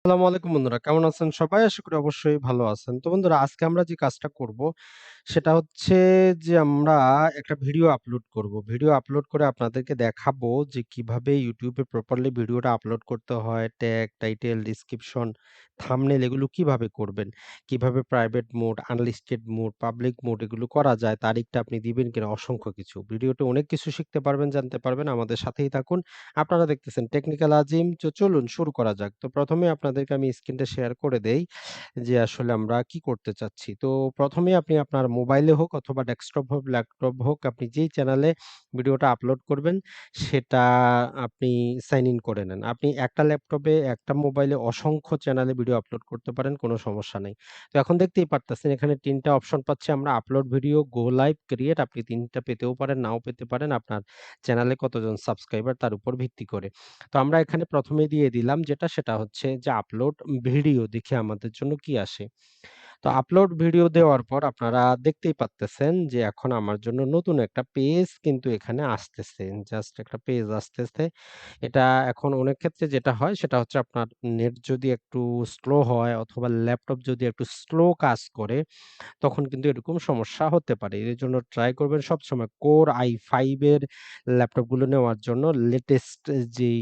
আসসালামু আলাইকুম বন্ধুরা। কেমন আছেন সবাই? আশা করি অবশ্যই ভালো আছেন। তো বন্ধুরা আজকে আমরা যে কাজটা করব সেটা হচ্ছে যে আমরা একটা ভিডিও আপলোড করব। ভিডিও আপলোড করে আপনাদেরকে দেখাবো যে কিভাবে YouTube এ প্রপারলি ভিডিওটা আপলোড করতে হয়। ট্যাগ, টাইটেল, ডেসক্রিপশন, থাম্বনেইল এগুলো কিভাবে করবেন? কিভাবে private mode, unlisted mode, public mode এগুলো করা যায়, তারিখটা আপনি দিবেন কিনা অসংখ্য কিছু। ভিডিওতে অনেক কিছু শিখতে পারবেন, জানতে পারবেন। আমাদের সাথেই থাকুন। আপনারা দেখতেছেন টেকনিক্যাল আজিম। চলুন শুরু করা যাক। তো ১ম এ আপনাদেরকে আমি স্ক্রিনটা শেয়ার করে দেই যে আসলে আমরা কি করতে চাচ্ছি। তো ১ম এ আপনি আপনার মোবাইলে হোক অথবা ডেস্কটপ হোক, ল্যাপটপ হোক, আপনি যেই চ্যানেলে ভিডিওটা আপলোড করবেন সেটা আপনি সাইন ইন করে নেন। আপনি একটা ল্যাপটপে, একটা মোবাইলে অসংখ্য চ্যানেলে ভিডিও আপলোড করতে পারেন, কোনো সমস্যা নেই। তো এখন দেখতেই পারতেছেন এখানে ৩ টা অপশন পাচ্ছি আমরা আপলোড ভিডিও, গো লাইভ, ক্রিয়েট। আপনি ৩ টা পেতেও পারেন, নাও পেতে পারেন। আপনার চ্যানেলে কতজন সাবস্ক্রাইবার তার উপর ভিত্তি করে। তো আমরা এখানে ১ম এ দিয়ে দিলাম যেটা সেটা হচ্ছে যে আপলোড ভিডিও দেখি আমাদের জন্য কি আসে। তো আপলোড ভিডিও দেওয়ার পর আপনারা দেখতেই পারতেছেন যে এখন আমার জন্য নতুন একটা পেজ কিন্তু এখানে আসতেছে। জাস্ট একটা পেজ আসতেছে। এটা এখন অনেক ক্ষেত্রে যেটা হয় সেটা হচ্ছে আপনার নেট যদি একটু স্লো হয় অথবা ল্যাপটপ যদি একটু স্লো কাজ করে তখন কিন্তু এরকম সমস্যা হতে পারে। এজন্য ট্রাই করবেন সবসময় Core i5 এর ল্যাপটপগুলো নেওয়ার জন্য লেটেস্ট যেই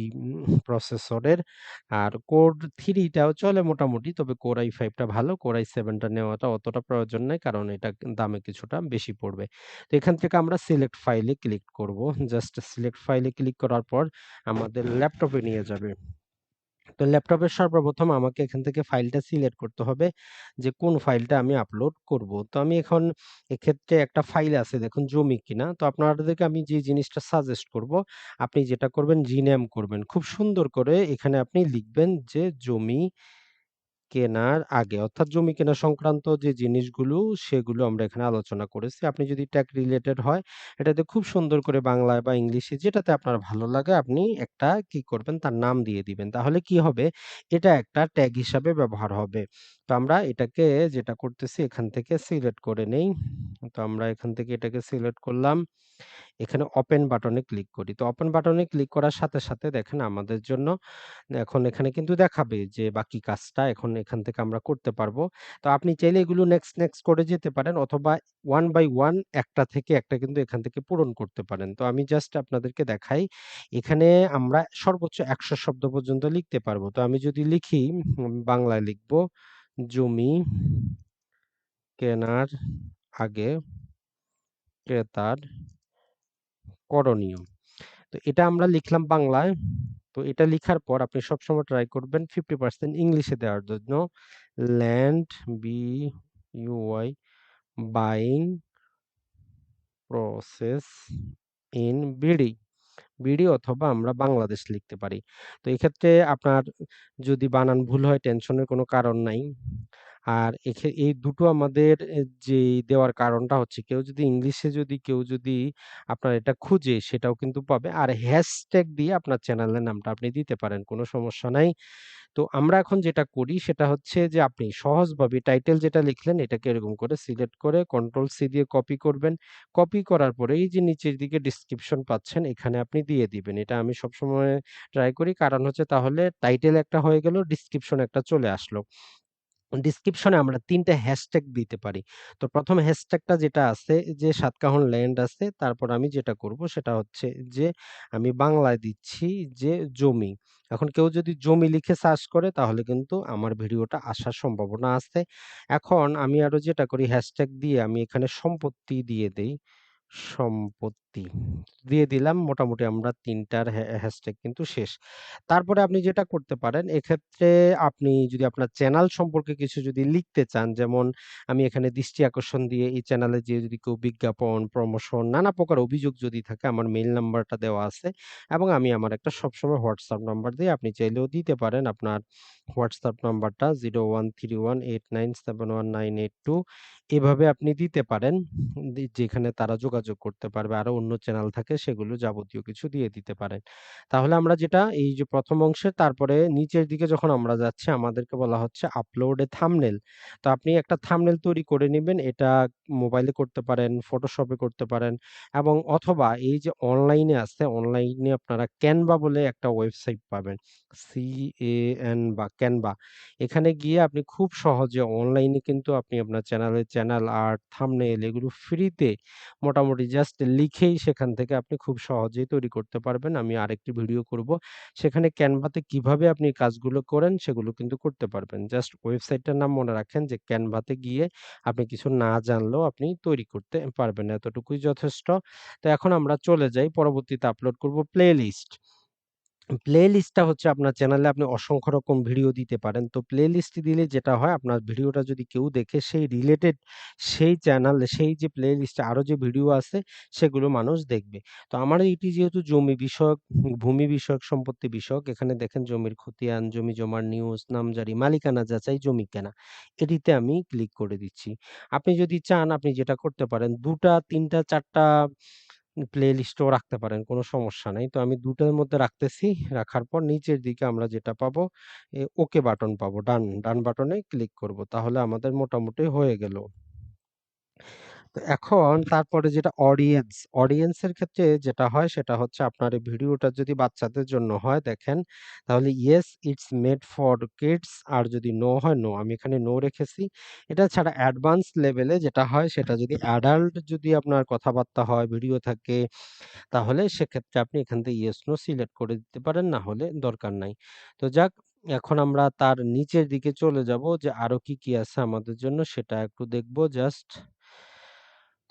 প্রসেসরের। আর Core 3 টাও চলে মোটামুটি। তবে Core i5 টা ভালো। Core i7 টা নেওয়াটা অতটা প্রয়োজন নাই। কারণ এটা দামে কিছুটা বেশি পড়বে। তো এখান থেকে আমরা সিলেক্ট ফাইল এ ক্লিক করব। জাস্ট সিলেক্ট ফাইল এ ক্লিক করার পর আমাদের ল্যাপটপে নিয়ে যাবে। তো ল্যাপটপের সর্বপ্রথম আমাকে এখান থেকে ফাইলটা সিলেক্ট করতে হবে যে কোন ফাইলটা আমি আপলোড করব। তো আমি এখন এক্ষেত্রে একটা ফাইল আছে দেখুন জমি কিনা। তো আপনাদেরকে আমি যে জিনিসটা সাজেস্ট করব, আপনি যেটা করবেন রিনেম করবেন। খুব সুন্দর করে এখানে আপনি লিখবেন যে জমি কেনার আগে অর্থাৎ জমি কেনা সংক্রান্ত যে জিনিসগুলো সেগুলো আমরা এখানে আলোচনা করেছি। আপনি যদি ট্যাগ রিলেটেড হয় এটাতে খুব সুন্দর করে বাংলায় বা ইংলিশে যেটাতে আপনার ভালো লাগে আপনি একটা কি করবেন তার নাম দিয়ে দিবেন। তাহলে কি হবে? এটা একটা ট্যাগ হিসাবে ব্যবহার হবে। তো আমরা এটাকে যেটা করতেছি এখান থেকে সিলেক্ট করে নেই। তো আমরা এখান থেকে এটাকে সিলেক্ট করলাম। এখানে ওপেন বাটনে ক্লিক করি। তো ওপেন বাটনে ক্লিক করার সাথে, সাথে দেখেন আমাদের জন্য এখন এখানে কিন্তু দেখাবে যে বাকি কাজটা এখন এখান থেকে আমরা করতে পারবো। তো আপনি চাইলে এগুলো নেক্সট করে যেতে পারেন অথবা one by one একটা থেকে একটা কিন্তু এখান থেকে পূরণ করতে পারেন। তো আমি জাস্ট আপনাদেরকে দেখাই। এখানে আমরা সর্বোচ্চ ১০০ শব্দ পর্যন্ত লিখতে পারবো। তো আমি যদি লিখি বাংলায় লিখবো জমি কেনার আগে ক্রেতার করণীয়। তো এটা আমরা লিখলাম বাংলায়। তো এটা লিখার পর আপনি সবসময় ট্রাই করবেন 50% ইংলিশে দেওয়ার জন্য। Land BUY buying process in BD. BD অথবা আমরা বাংলাদেশ লিখতে পারি। তো এক্ষেত্রে আপনার যদি বানান ভুল হয় টেনশনের কোনো কারণ নাই। আর এই দুটো আমাদের যেই দেওয়ার কারণটা হচ্ছে কেউ যদি আপনার এটা খুঁজে সেটাও কিন্তু পাবে। আর হ্যাশট্যাগ দিয়ে আপনার চ্যানেলের নামটা আপনি দিতে পারেন। কোনো সমস্যা নাই। তো আমরা এখন যেটা করি সেটা হচ্ছে যে আপনি সহজভাবে টাইটেল যেটা লিখলেন এটাকে এরকম করে সিলেক্ট করে কন্ট্রোল সি দিয়ে কপি করবেন। কপি করার পরে এই যে নিচের দিকে ডেসক্রিপশন পাচ্ছেন এখানে আপনি দিয়ে দিবেন। এটা আমি সবসময় ট্রাই করি। কারণ হচ্ছে তাহলে টাইটেল একটা হয়ে গেল, ডেসক্রিপশন একটা চলে আসলো। ডেসক্রিপশনে আমরা ৩ টা হ্যাশট্যাগ দিতে পারি। তো ১ম হ্যাশট্যাগটা যেটা আছে যে সাতকাহন ল্যান্ড আছে, তারপর আমি যেটা করব সেটা হচ্ছে যে আমি বাংলায় দিচ্ছি যে জমি। এখন কেউ যদি জমি লিখে সার্চ করে তাহলে কিন্তু আমার ভিডিওটা আসার সম্ভাবনা আছে। এখন আমি আরো যেটা করি হ্যাশট্যাগ দিয়ে আমি এখানে সম্পত্তি দিয়ে দেই। সম্পত্তি দিয়ে দিলাম। মোটামুটি আমরা ৩ টার হ্যাশট্যাগ কিন্তু শেষ। তারপরে আপনি যেটা করতে পারেন এক্ষেত্রে আপনি যদি আপনার চ্যানেল সম্পর্কে কিছু যদি লিখতে চান, যেমন আমি এখানে দৃষ্টি আকর্ষণ দিয়ে এই চ্যানেলে যেয়ে যদি কেউ বিজ্ঞাপন, প্রমোশন নানা প্রকার অভিযোগ যদি থাকে আমার মেইল নাম্বারটা দেওয়া আছে এবং আমি আমার একটা সবসময় WhatsApp নাম্বার দেই। আপনি চাইলেও দিতে পারেন আপনার WhatsApp নাম্বারটা 0131897198 এভাবে আপনি দিতে পারেন। যেখানে তারা যোগাযোগ যোগাযোগ করতে পারবে। আরো অন্য চ্যানেল থাকে সেগুলো যাবতীয় কিছু দিয়ে দিতে পারেন। তাহলে আমরা যেটা এই যে ১ম অংশে তারপরে নিচের দিকে যখন আমরা যাচ্ছি আমাদেরকে বলা হচ্ছে আপলোড এ থাম্বনেইল। তো আপনি একটা থাম্বনেইল তৈরি করে নিবেন। এটা মোবাইলে করতে পারেন, ফটোশপে করতে পারেন এবং অথবা এই যে অনলাইনে আছে, অনলাইনে আপনারা ক্যানভা বলে একটা ওয়েবসাইট পাবেন। CAN বা ক্যানভা। এখানে গিয়ে আপনি খুব সহজে অনলাইনে কিন্তু আপনি আপনার চ্যানেল আর্ট, থাম্বনেইল এগুলো ফ্রিতে মোটামুটি জাস্ট লিখেই সেখান থেকে আপনি খুব সহজেই তৈরি করতে পারবেন। আমি আরেকটি ভিডিও করব। সেখানে ক্যানভাতে কিভাবে আপনি কাজগুলো করেন সেগুলো কিন্তু করতে পারবেন। জাস্ট ওয়েবসাইটটার নাম মনে রাখেন যে ক্যানভাতে গিয়ে আপনি কিছু না জানলেও আপনি তৈরি করতে পারবেন। এতটুকুই যথেষ্ট। তো এখন আমরা চলে যাই পরবর্তীতে আপলোড করব প্লেলিস্ট। প্লেলিস্টটা হচ্ছে আপনার চ্যানেলে আপনি অসংখ্য রকম ভিডিও দিতে পারেন। তো প্লেলিস্ট দিলে যেটা হয় আপনার ভিডিওটা যদি কেউ দেখে সেই রিলেটেড সেই চ্যানেল সেই যে প্লেলিস্টে আরো যে ভিডিও আছে সেগুলো মানুষ দেখবে। তো আমার এটি যেহেতু জমি বিষয়ক, ভূমি বিষয়ক, সম্পত্তি বিষয়ক এখানে দেখেন জমির খতিয়ান, জমি জমার নিউজ, নামজারি, মালিকানা যাচাই, জমি কেনা। এটিতে আমি ক্লিক করে দিচ্ছি। আপনি যদি চান আপনি যেটা করতে পারেন ২ টা, ৩ টা, ৪ টা প্লেলিস্টও রাখতে পারেন, কোনো সমস্যা নাই। তো আমি ২ টার মধ্যে রাখতেছি। রাখার পর নিচের দিকে আমরা যেটা পাবো ওকে বাটন পাবো। ডান বাটনে ক্লিক করব। তাহলে আমাদের মোটামুটি হয়ে গেল। তো এখন তারপরে যেটা অডিয়েন্সের ক্ষেত্রে যেটা হয় সেটা হচ্ছে আপনার এই ভিডিওটা যদি বাচ্চাদের জন্য হয় দেখেন তাহলে yes it's made for kids আর যদি নো হয় নো। আমি এখানে নো রেখেছি। এটা ছাড়া অ্যাডভান্স লেভেলে যেটা হয় সেটা যদি অ্যাডাল্ট যদি আপনার কথাবার্তা হয়, ভিডিও থাকে তাহলে সেক্ষেত্রে আপনি এখান থেকে ইয়েস নো সিলেক্ট করে দিতে পারেন, না হলে দরকার নাই। তো যাক এখন আমরা তার নিচের দিকে চলে যাব যে আরো কি আছে আমাদের জন্য সেটা একটু দেখব জাস্ট।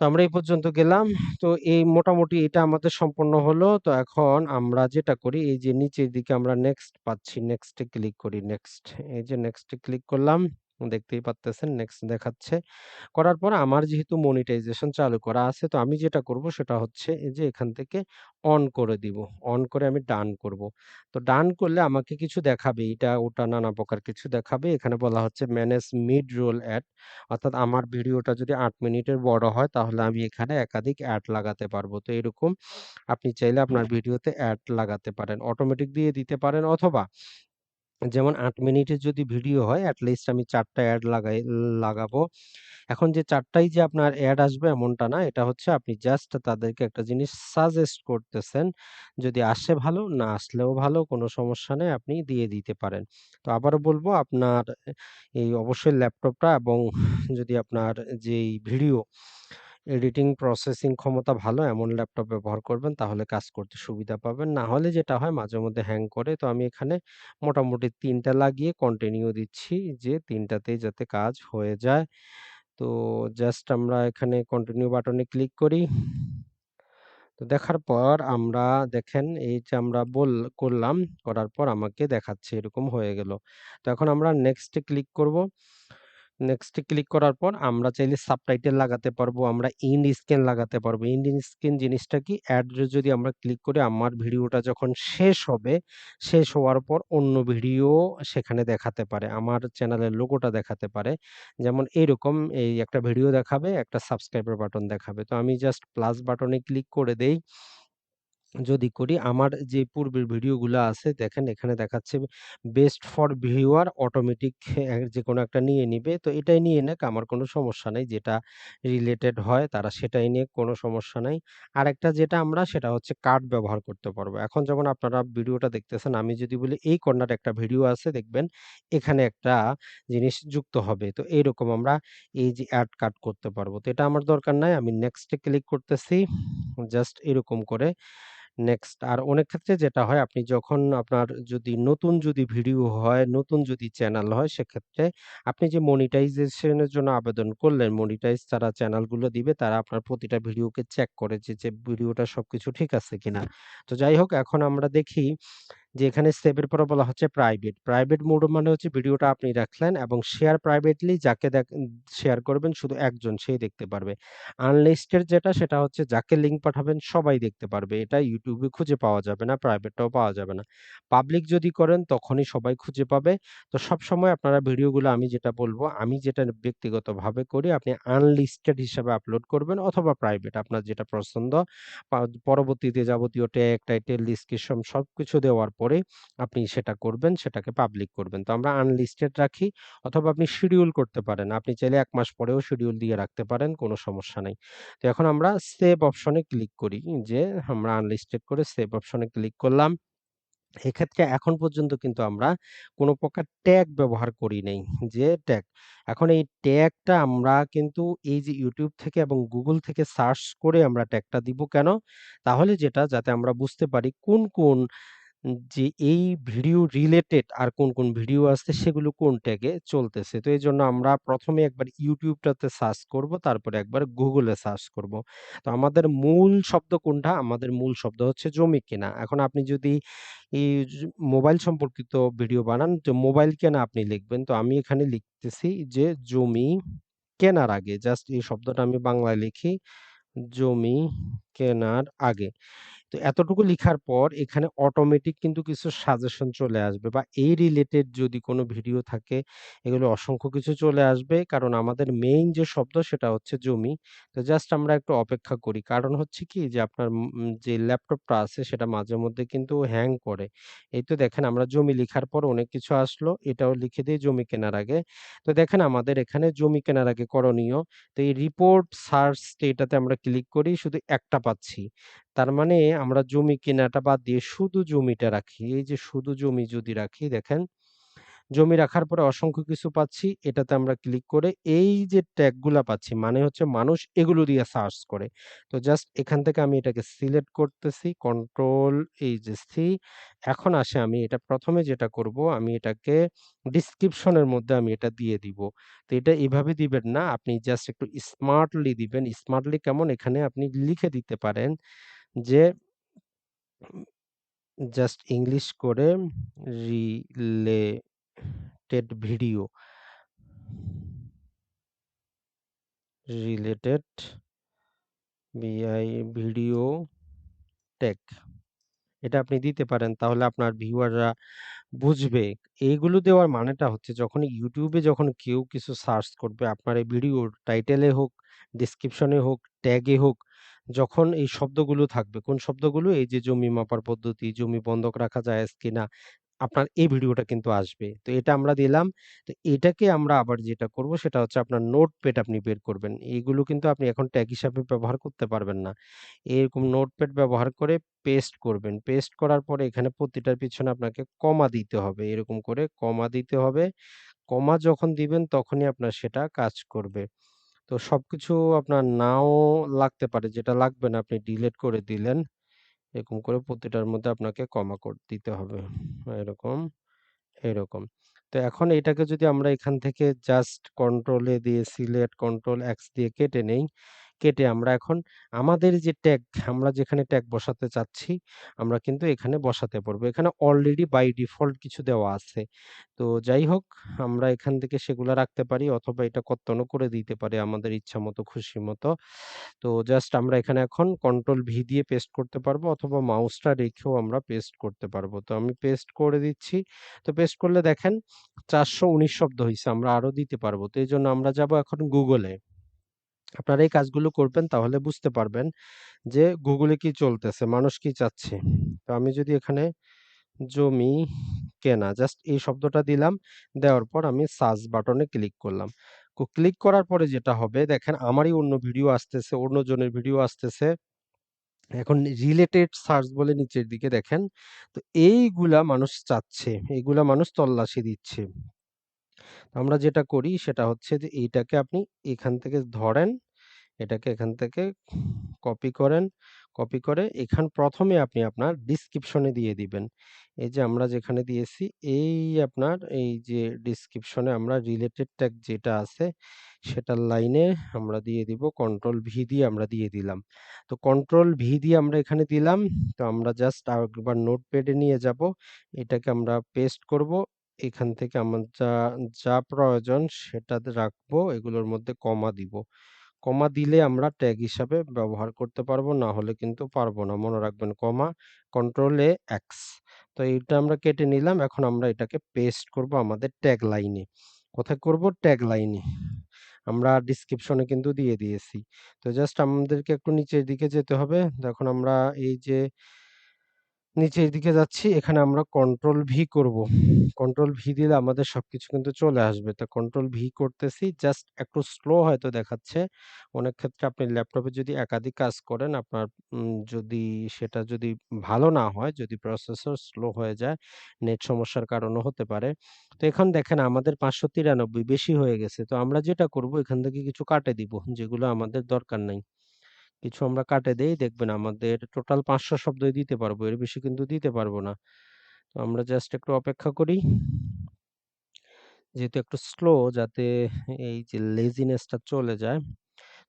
তো আমরা এই পর্যন্ত গেলাম। তো এই মোটামুটি এটা আমাদের সম্পন্ন হলো। তো এখন আমরা যেটা করি এই যে নিচের দিকে আমরা নেক্সট পাচ্ছি। নেক্সট এ ক্লিক করি। নেক্সট। এই যে নেক্সট এ ক্লিক করলাম। দেখতেই পারতেছেন নেক্সট দেখাচ্ছে। করার পর আমার যেহেতু মনিটাইজেশন চালু করা আছে তো আমি যেটা করব সেটা হচ্ছে এই যে এখান থেকে অন করে দিব। অন করে আমি ডান করব। তো ডান করলে আমাকে কিছু দেখাবে। এটা ওটা নানা প্রকার কিছু দেখাবে। এখানে বলা হচ্ছে ম্যানেজ মিড রোল অ্যাড। অর্থাৎ আমার ভিডিওটা যদি ৮ মিনিটের বড় হয় তাহলে আমি এখানে একাধিক অ্যাড লাগাতে পারবো। তো এরকম আপনি চাইলে আপনার ভিডিওতে অ্যাড লাগাতে পারেন। অটোমেটিক দিয়ে দিতে পারেন অথবা যেমন ৮ মিনিটের যদি ভিডিও হয় এট লিস্ট আমি ৪ টা অ্যাড লাগাবো। এখন যে ৪ টাই যে আপনার অ্যাড আসবে এমনটা না। এটা হচ্ছে আপনি জাস্ট তাদেরকে একটা জিনিস সাজেস্ট করতেছেন। যদি আসে ভালো, না আসলেও ভালো, কোনো সমস্যা নেই। আপনি দিয়ে দিতে পারেন। তো আবারও বলব আপনার এই অবশ্যই ল্যাপটপটা এবং যদি আপনার যেই ভিডিও এডিটিং প্রসেসিং ক্ষমতা ভালো এমন ল্যাপটপ ব্যবহার করবেন তাহলে কাজ করতে সুবিধা পাবেন। না হলে যেটা হয় মাঝেমধ্যে হ্যাং করে। তো আমি এখানে মোটামুটি ৩ টা লাগিয়ে কন্টিনিউ দিচ্ছি যে ৩ টাতেই যাতে কাজ হয়ে যায়। তো জাস্ট আমরা এখানে কন্টিনিউ বাটনে ক্লিক করি। তো দেখার পর আমরা দেখেন এই যে আমরা করলাম, করার পর আমাকে দেখাচ্ছে এরকম হয়ে গেল। তো এখন আমরা নেক্সট এ ক্লিক করব। নেক্সট এ ক্লিক করার পর আমরা চাইলে সাবটাইটেল লাগাতে পারবো, আমরা ইন্ড স্ক্যান লাগাতে পারবো। ইন্ড স্ক্যান জিনিসটা কি? অ্যাড যদি আমরা ক্লিক করি আমার ভিডিওটা যখন শেষ হবে, শেষ হওয়ার পর অন্য ভিডিও সেখানে দেখাতে পারে। আমার চ্যানেলের লোগোটা দেখাতে পারে। যেমন এইরকম এই একটা ভিডিও দেখাবে, একটা সাবস্ক্রাইবার বাটন দেখাবে। তো আমি জাস্ট প্লাস বাটনে ক্লিক করে দেই। যদি করি আমার যে পূর্বের ভিডিওগুলা আছে দেখেন এখানে দেখাচ্ছে বেস্ট ফর ভিউয়ার অটোমেটিক যেকোনো একটা নিয়ে নিবে। তো এটাই নিয়ে নেক আমার কোনো সমস্যা নাই। যেটা রিলেটেড হয় তারা সেটাই নিক কোনো সমস্যা নাই। আরেকটা যেটা আমরা সেটা হচ্ছে কার্ড ব্যবহার করতে পারবো। এখন যেমন আপনারা ভিডিওটা দেখতেছেন আমি যদি বলি এই কর্নারে একটা ভিডিও আছে দেখবেন এখানে একটা জিনিস যুক্ত হবে। তো এইরকম আমরা এই যে এড কার্ড করতে পারবো। তো এটা আমার দরকার নাই। আমি নেক্সট এ ক্লিক করতেছি। জাস্ট এরকম করে নেক্সট। আর অনেক ক্ষেত্রে যেটা হয় আপনি যখন আপনার যদি নতুন যদি ভিডিও হয়, নতুন যদি চ্যানেল হয় সেক্ষেত্রে আপনি যে মনিটাইজেশন এর জন্য আবেদন করলেন, মনিটাইজ যারা চ্যানেলগুলো দিবে তারা আপনার প্রতিটা ভিডিওকে চেক করে যে ভিডিওটা সবকিছু ঠিক আছে কিনা। তো যাই হোক এখন আমরা দেখি যে এখানে সেভের পরে বলা হচ্ছে প্রাইভেট। প্রাইভেট মোড মানে হচ্ছে ভিডিওটা আপনি রাখলেন এবং শেয়ার প্রাইভেটলি যাকে শেয়ার করবেন শুধু একজন সেই দেখতে পারবে। আনলিস্টেড যেটা সেটা হচ্ছে যাকে লিঙ্ক পাঠাবেন সবাই দেখতে পারবে। এটা ইউটিউবে খুঁজে পাওয়া যাবে না, প্রাইভেটটাও পাওয়া যাবে না। পাবলিক যদি করেন তখনই সবাই খুঁজে পাবে। তো সবসময় আপনারা ভিডিওগুলো আমি যেটা বলবো, আমি যেটা ব্যক্তিগতভাবে করি আপনি আনলিস্টেড হিসাবে আপলোড করবেন অথবা প্রাইভেট আপনার যেটা পছন্দ। পা পরবর্তীতে যাবতীয় ট্যাগ, টাইটেল, ডেসক্রিপশন সবকিছু দেওয়ার পরে আপনি সেটা করবেন, সেটাকে পাবলিক করবেন। তো আমরা আনলিস্টেড রাখি অথবা আপনি শিডিউল করতে পারেন। আপনি চাইলে ১ মাস পরেও শিডিউল দিয়ে রাখতে পারেন, কোনো সমস্যা নাই। তো এখন আমরা সেভ অপশনে ক্লিক করি যে আমরা আনলিস্টেড করে সেভ অপশনে ক্লিক করলাম। এক্ষেত্রে এখন পর্যন্ত কিন্তু আমরা কোনো প্রকার ট্যাগ ব্যবহার করি নাই। যে ট্যাগ, এখন এই ট্যাগটা আমরা কিন্তু এই যে YouTube থেকে এবং Google থেকে সার্চ করে আমরা ট্যাগটা দিব কেন? তাহলে যেটা যাতে আমরা বুঝতে পারি কোন যে এই ভিডিও রিলেটেড আর কোন ভিডিও আছে সেগুলো কোন ট্যাগে চলতেছে। তো এজন্য আমরা ১ম এ একবার YouTube টাতে সার্চ করব, তারপরে একবার Google এ সার্চ করব। তো আমাদের মূল শব্দ কোনটা? আমাদের মূল শব্দ হচ্ছে জমি কেনা। এখন আপনি যদি এই মোবাইল সম্পর্কিত ভিডিও বানান, তো মোবাইল কেনা আপনি লিখবেন। তো আমি এখানে লিখতেছি যে জমি কেনার আগে। জাস্ট এই শব্দটা আমি বাংলায় লিখি, জমি কেনার আগে। তো এতটুকু লিখার পর এখানে অটোমেটিক কিন্তু কিছু সাজেশন চলে আসবে বা এই রিলেটেড যদি কোনো ভিডিও থাকে এগুলো অসংখ্য কিছু চলে আসবে, কারণ আমাদের মেইন যে শব্দ সেটা হচ্ছে জমি। তো জাস্ট আমরা একটু অপেক্ষা করি, কারণ হচ্ছে কি যে আপনার যে ল্যাপটপটা আছে সেটা মাঝে মধ্যে কিন্তু হ্যাং করে। এই তো দেখেন আমরা জমি লিখার পর অনেক কিছু আসলো, এটাও লিখে দিই জমি কেনার আগে। তো দেখেন আমাদের এখানে জমি কেনার আগে করণীয়, তো এই রিপোর্ট সার্চ এটাতে আমরা ক্লিক করি, শুধু একটা পাচ্ছি। তার মানে আমরা জমি কেনাটা বাদ দিয়ে শুধু জমিটা রাখি। এই যে শুধু জমি যদি রাখি, দেখেন জমি রাখার পরে অসংখ্য কিছু পাচ্ছি। এটাতে আমরা ক্লিক করে এই যে ট্যাগ গুলা পাচ্ছি মানে হচ্ছে মানুষ এগুলো দিয়ে সার্চ করে। তো জাস্ট এখান থেকে আমি এটাকে সিলেক্ট করতেছি, কন্ট্রোল এই যে সি। এখন আসে আমি এটা ১ম এ যেটা করব, আমি এটাকে ডেসক্রিপশন এর মধ্যে আমি এটা দিয়ে দিব। তো এটা এভাবে দিবেন না, আপনি জাস্ট একটু স্মার্টলি দিবেন। স্মার্টলি কেমন? এখানে আপনি লিখে দিতে পারেন যে জাস্ট ইংলিশ করে related video, related video tag এটা আপনি দিতে পারেন, তাহলে আপনার ভিউয়াররা বুঝবে। এইগুলো দেওয়ার মানেটা হচ্ছে যখন YouTube এ যখন কেউ কিছু সার্চ করবে আপনার এই ভিডিওর টাইটেলে হোক, ডেসক্রিপশনে হোক, ট্যাগে হোক, যখন এই শব্দগুলো থাকবে, কোন শব্দগুলো? এই যে জমি মাপার পদ্ধতি, জমি বন্ধক রাখা জায়েজ কিনা, আপনার এই ভিডিওটা কিন্তু আসবে। তো এটা আমরা দিলাম। তো এটাকে আমরা আবার যেটা করব সেটা হচ্ছে আপনার নোটপ্যাড আপনি বের করবেন। এগুলো কিন্তু আপনি এখন ট্যাগ হিসাবে ব্যবহার করতে পারবেন না। এরকম নোটপ্যাড ব্যবহার করে পেস্ট করবেন। পেস্ট করার পরে এখানে প্রতিটার পিছনে আপনাকে কমা দিতে হবে। এরকম করে কমা দিতে হবে। কমা যখন দিবেন তখনই আপনার সেটা কাজ করবে। তো সবকিছু আপনার নাও লাগতে পারে। যেটা লাগবে না আপনি ডিলিট করে দিলেন। এরকম করে প্রতিটার মধ্যে আপনাকে কমা দিতে হবে। এরকম, এরকম। তো এখন এটাকে যদি আমরা এখান থেকে জাস্ট কন্ট্রোল এ দিয়ে সিলেক্ট, কন্ট্রোল এক্স দিয়ে কেটে নেই। কেটে আমরা এখন আমাদের যে ট্যাগ, আমরা যেখানে ট্যাগ বসাতে চাচ্ছি, আমরা কিন্তু এখানে বসাতে পারবো। এখানে অলরেডি বাই ডিফল্ট কিছু দেওয়া আছে। তো যাই হোক, আমরা এখান থেকে সেগুলা রাখতে পারি অথবা এটা কর্তনও করে দিতে পারি আমাদের ইচ্ছামতো, খুশিমতো। তো জাস্ট আমরা এখানে এখন কন্ট্রোল ভি দিয়ে পেস্ট করতে পারবো অথবা মাউসটা রেখেও আমরা পেস্ট করতে পারবো। তো আমি পেস্ট করে দিচ্ছি। তো পেস্ট করলে দেখেন ৪১৯ শব্দ হইছে। আমরা আরো দিতে পারবো। তো এইজন্য আমরা যাবো এখন Google এ। আপনারা এই কাজগুলো করবেন তাহলে বুঝতে পারবেন যে Google এ কি চলতেছে, মানুষ কি চাচ্ছে। তো আমি যদি এখানে জমি কেনা জাস্ট এই শব্দটা দিলাম, দেওয়ার পর আমি সার্চ বাটনে ক্লিক করলাম। ক্লিক করার পরে যেটা হবে দেখেন আমারই অন্য ভিডিও আসতেছে, অন্যজনের ভিডিও আসতেছে। এখন রিলেটেড সার্চ বলে নিচের দিকে দেখেন। তো এইগুলা মানুষ চাচ্ছে, এইগুলা মানুষ তল্লাশি দিচ্ছে। আমরা যেটা করি সেটা হচ্ছে যে এইটাকে আপনি এখান থেকে ধরেন, এটাকে এখান থেকে কপি করেন। কপি করে এখান প্রথমে আপনি আপনার ডেসক্রিপশনে দিয়ে দিবেন। এই যে আমরা যেখানে দিয়েছি এই আপনার এই যে ডেসক্রিপশনে আমরা রিলেটেড ট্যাগ যেটা আছে সেটার লাইনে আমরা দিয়ে দিব কন্ট্রোল ভি দিয়ে আমরা দিয়ে দিলাম। তো কন্ট্রোল ভি দিয়ে আমরা এখানে দিলাম। তো আমরা জাস্ট আরেকবার নোটপ্যাডে নিয়ে যাব। এটাকে আমরা পেস্ট করব। এখান থেকে আমার যা যা প্রয়োজন সেটাতে রাখবো। এগুলোর মধ্যে কমা দিব। কমা দিলে আমরা ট্যাগ হিসাবে ব্যবহার করতে পারবো, না হলে কিন্তু পারবো না। মনে রাখবেন কমা, কন্ট্রোল এ এক্স। তো এইটা আমরা কেটে নিলাম। এখন আমরা এটাকে পেস্ট করব আমাদের ট্যাগ লাইনে। কোথায় করব? ট্যাগ লাইনে। আমরা ডেসক্রিপশনে কিন্তু দিয়ে দিয়েছি। তো জাস্ট আমাদেরকে একটু নিচের দিকে যেতে হবে। এখন আমরা এই যে নিচের দিকে যাচ্ছি, এখানে আমরা কন্ট্রোল ভি করব। কন্ট্রোল ভি দিলে আমাদের সবকিছু কিন্তু চলে আসবে। তো কন্ট্রোল ভি করতেছি, জাস্ট একটু স্লো হয়তো দেখাচ্ছে। অনেক ক্ষেত্রে আপনি ল্যাপটপে যদি একাধিক কাজ করেন, আপনার যদি সেটা যদি ভালো না হয়, যদি প্রসেসর স্লো হয়ে যায়, নেট সমস্যার কারণও হতে পারে। তো এখন দেখেন আমাদের 593 বেশি হয়ে গেছে। তো আমরা যেটা করব এখান থেকে কিছু কাটে দিব, যেগুলো আমাদের দরকার নাই। কিছু আমরা কাটে দেই, দেখবেন আমাদের টোটাল 500 শব্দই দিতে পারবো, এর বেশি কিন্তু দিতে পারবো না। তো আমরা জাস্ট একটু অপেক্ষা করি, যেহেতু একটু স্লো, যাতে এই যে লেজিনেসটা চলে যায়।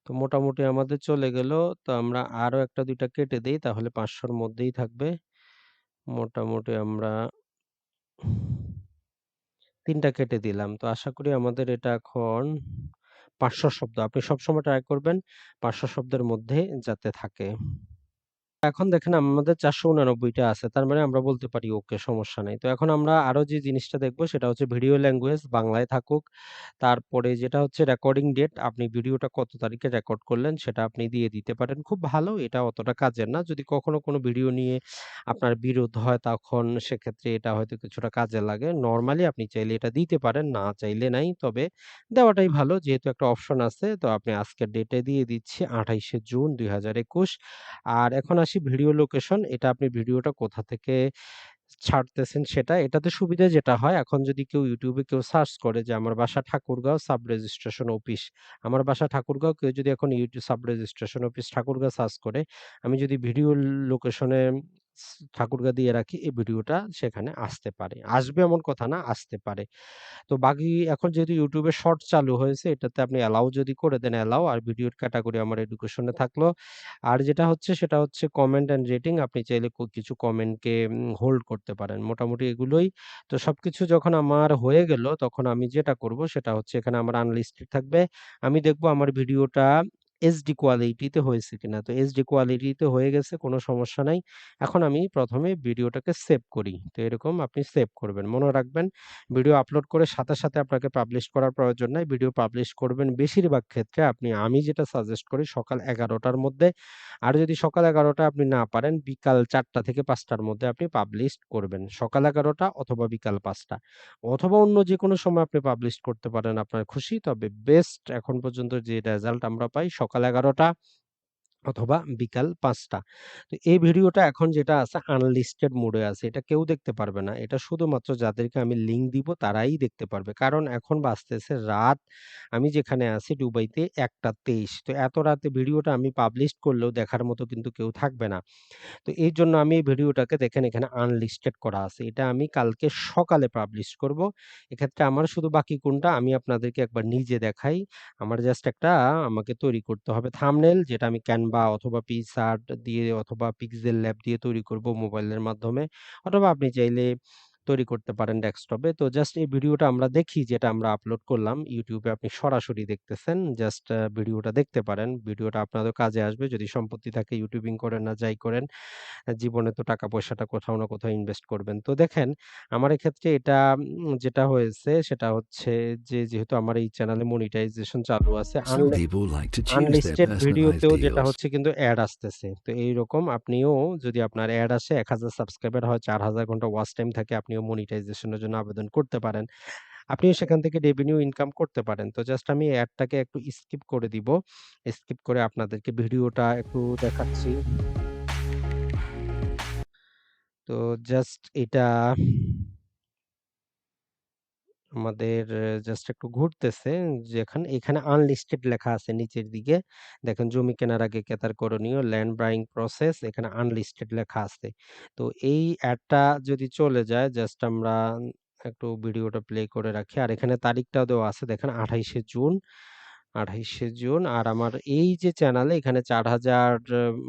তো মোটামুটি আমাদের চলে গেল। তো আমরা আরো একটা দুইটা কেটে দেই, তাহলে 500-র মধ্যেই থাকবে। মোটামুটি আমরা 3টা কেটে দিলাম। তো আশা করি আমাদের এটা এখন 500 শব্দ। আপনি সবসময় ট্রাই করবেন 500 শব্দের মধ্যে যাতে থাকে। এখন দেখেন আমাদের 489 টা আছে। তার মানে আমরা বলতে পারি ওকে, সমস্যা নাই। তো এখন আমরা আরো যে জিনিসটা দেখব সেটা হচ্ছে ভিডিও ল্যাঙ্গুয়েজ বাংলায় থাকুক। তারপরে যেটা হচ্ছে রেকর্ডিং ডেট, আপনি ভিডিওটা কত তারিখে রেকর্ড করলেন সেটা আপনি দিয়ে দিতে পারেন। খুব ভালো, এটা অতটা কাজের না। যদি কখনো কোনো ভিডিও নিয়ে আপনার বিরোধ হয় তখন সেক্ষেত্রে এটা হয়তো কিছুটা কাজে লাগে। নরমালি আপনি চাইলে এটা দিতে পারেন, না চাইলে নাই। তবে দেওয়াটাই ভালো, যেহেতু একটা অপশন আছে। তো আপনি আজকের ডেটে দিয়ে দিচ্ছি 28শে জুন 2021। আর এখন আসি ভিডিও লোকেশন। এটা আপনি ভিডিওটা কোথা থেকে ছাড়তেছেন সেটা। এটাতে সুবিধা যেটা হয়, এখন যদি কেউ ইউটিউবে কেউ সার্চ করে যে আমার বাসা ঠাকুরগাঁও সাব রেজিস্ট্রেশন অফিস, আমার বাসা ঠাকুরগাঁও, কেউ যদি এখন YouTube sub registration office Thakurgaon search করে, আমি যদি ভিডিও লোকেশনে ঠাকুরগাঁও দিয়ে রাখি, এই ভিডিওটা সেখানে আসতে পারে। আসবে এমন কথা না, আসতে পারে। তো বাকি এখন যেহেতু ইউটিউবে শর্ট চালু হয়েছে, এটাতে আপনি অ্যালাউ যদি করে দেন অ্যালাউ, আর ভিডিওর ক্যাটাগরি আমার এডুকেশনে থাকলো। আর যেটা হচ্ছে সেটা হচ্ছে কমেন্ট এন্ড রেটিং, আপনি চাইলে কিছু কমেন্টকে হোল্ড করতে পারেন। মোটামুটি এগুলোই। তো সবকিছু যখন আমার হয়ে গেল, তখন আমি যেটা করব সেটা হচ্ছে এখানে আমার আনলিস্টেড থাকবে। আমি দেখব আমার ভিডিওটা এইচডি কোয়ালিটিতে হয়েছে কিনা। তো এইচডি কোয়ালিটিতে হয়ে গেছে, কোনো সমস্যা নাই। এখন আমি প্রথমে ভিডিওটাকে সেভ করি। তো এরকম আপনি সেভ করবেন। মনে রাখবেন, ভিডিও আপলোড করে সাথে সাথে আপনাকে পাবলিশ করার প্রয়োজন নাই। ভিডিও পাবলিশ করবেন বেশিরভাগ ক্ষেত্রে আমি যেটা সাজেস্ট করি সকাল 11টার মধ্যে। আর যদি সকাল 11টা আপনি না পারেন, বিকাল 4টা থেকে 5টার মধ্যে আপনি পাবলিশ করবেন। সকাল 11টা অথবা বিকাল 5টা, অথবা অন্য যেকোনো সময় আপনি পাবলিশ করতে পারেন, আপনার খুশি। তবে বেস্ট এখন পর্যন্ত যে রেজাল্ট আমরা পাই, সকাল 11টা অথবা বিকাল 5টা। তো এই ভিডিওটা এখন যেটা আছে আনলিস্টেড মোডে আছে। এটা কেউ দেখতে পারবে না। এটা শুধুমাত্র যাদেরকে আমি লিংক দিব তারাই দেখতে পারবে। কারণ এখন বাজতেছে রাত। আমি যেখানে আছি দুবাইতে 1টা 23। তো এত রাতে ভিডিওটা আমি পাবলিশ করলেও দেখার মতো কিন্তু কেউ থাকবে না। তো এইজন্য আমি এই ভিডিওটাকে দেখেন এখানে আনলিস্টেড করা আছে। এটা আমি কালকে সকালে পাবলিশ করব। এক্ষেত্রে আমার শুধু বাকি কোনটা আমি আপনাদেরকে একবার নিজে দেখাই। আমার জাস্ট একটা আমাকে তৈরি করতে হবে থাম্বনেইল, যেটা আমি ক্যানভা অথবা পিক্সআর্ট দিয়ে অথবা পিক্সেল ল্যাব দিয়ে তৈরি করব মোবাইলের মাধ্যমে, অথবা আপনি চাইলে তৈরি করতে পারেন ডেস্কটপে। তো জাস্ট এই ভিডিওটা আমরা দেখি, যেটা আমরা আপলোড করলাম ইউটিউবে, আপনি সরাসরি দেখতেছেন। জাস্ট ভিডিওটা দেখতে পারেন। ভিডিওটা আপনাদের কাজে আসবে যদি সম্পত্তি থাকে, ইউটিউবিং করেন না যাই করেন। জীবনে তো টাকা পয়সাটা কোথাও না কোথাও ইনভেস্ট করবেন। তো দেখেন আমার এক্ষেত্রে এটা যেটা হয়েছে সেটা হচ্ছে যে, যেহেতু আমার এই চ্যানেলে মনিটাইজেশন চালু আছে, Some people like to choose their unlisted personalized ভিডিওতেও যেটা deals. হচ্ছে কিন্তু অ্যাড আসতেছে। তো এইরকম আপনিও যদি আপনার অ্যাড আসে, 1000 সাবস্ক্রাইবার হয়, 4000 ঘন্টা ওয়াচ টাইম থাকে, আপনিও মনিটাইজেশনের জন্য আবেদন করতে পারেন। আপনিও সেখান থেকে রেভিনিউ ইনকাম করতে পারেন। তো জাস্ট আমি অ্যাডটাকে একটু স্কিপ করে দিব। স্কিপ করে আপনাদেরকে ভিডিওটা একটু দেখাচ্ছি। তো জাস্ট এটা আমাদের জাস্ট একটু ঘুরতেছে, এখানে আনলিস্টেড লেখা আছে নিচের দিকে। দেখেন জমি কেনার আগে ক্রেতার করণীয়, ল্যান্ড বাইং প্রসেস, এখানে আনলিস্টেড লেখা আছে। তো এই অ্যাডটা যদি চলে যায়, জাস্ট আমরা একটু ভিডিওটা প্লে করে রাখি। আর এখানে তারিখটাও দেওয়া আছে, দেখেন 28শে জুন। 28শে জুন। আর আমার এই যে চ্যানেলে এখানে 4000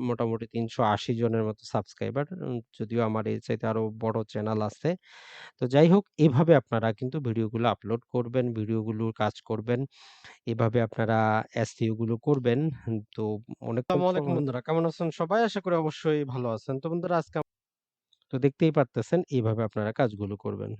মোটামুটি 380 জনের মতো সাবস্ক্রাইবার। যদিও আমার এর চাইতে আরো বড় চ্যানেল আছে। তো যাই হোক, এভাবে আপনারা কিন্তু ভিডিওগুলো আপলোড করবেন, ভিডিওগুলোর কাজ করবেন। এভাবে আপনারা SEO গুলো করবেন। তো অনেক আসসালামু আলাইকুম বন্ধুরা, কেমন আছেন সবাই? আশা করি অবশ্যই ভালো আছেন। তো বন্ধুরা, আজকে তো দেখতেই পারতেছেন, এইভাবে আপনারা কাজগুলো করবেন।